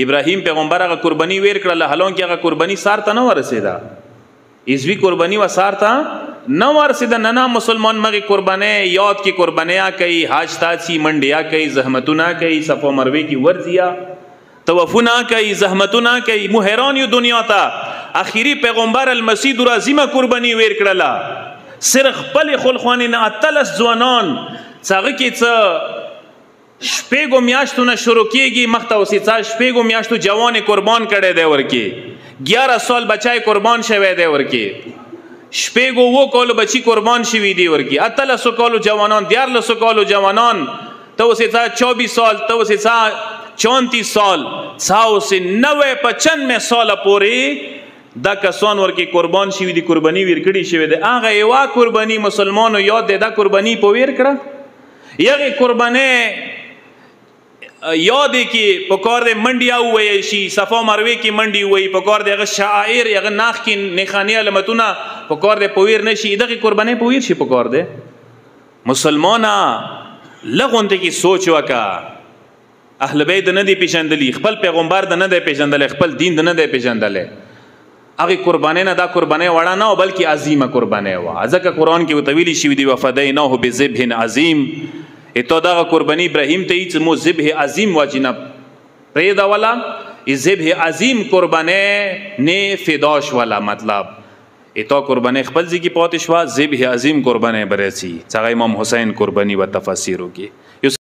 ابراهیم پیغمبر هغه قربانی ویر کړل هلون کې هغه قربانی سار ته نه ورسېدا ایزوی قربانی و سار ته نه ورسېدا نه مسلمان مغه قربانه یاد کی قربانیا کوي حج تاسی منډیا کوي زحمتونه کوي صفا مروه کی ورزیا توفنا کوي زحمتونه کوي مهران یو دنیا ته اخیری پیغمبر المسیح رازیمه قربانی ویر کړل صرف خپل خلخوانه نه اتلس ځوانان څنګه کې څه شپېګو میاشتونه شروع کیږي مخته اوسې شپېګو میاشتو جوان قربان کړي دی ورکی 11 سال بچای قربان شوی دی ورکی شپېګو وو کول بچی قربان شوی دی ورکی اتل سو کول جوانان 14 کول جوانان ته اوسې 24 سال ته اوسې 34 سال څاو سه 95 سال پورې دا کسان ورکی قربان شوی دی قربانی ور کړي شوی دی هغه یو قربانی مسلمانو یاد دی دا قربانی په ور کړه یغه قربانه یاد کی پکار دے منڈیا ہوئے شی صفا مروے کی منڈی ہوئی پکار دے شاعر یا ناخ کی نخانی علمتونا پکار دے پویر نشی دغه قربانی پویر شي پکار دے مسلمانا لغونته کی سوچ وکا اهل بیت نه دی پیژندلی خپل پیغمبر د نه دی پیژندل خپل دین د نه دی پیژندل هغه قربانی نه دا قربانی وړه نه بلکې عظیمه قربانی و ځکه قران کې وتویلی شوی دی وفدیناه بذبح عظیم اتو دا قربانی ابراهیم ته هیڅ مو ذبح عظیم واجینا پریدا والا ذبح عظیم قربانی نه فداش والا مطلب اتو قربانی خپل ځکی پاتې شو ذبح عظیم قربانی برسی څنګه امام حسین قربانی و تفسیرو کې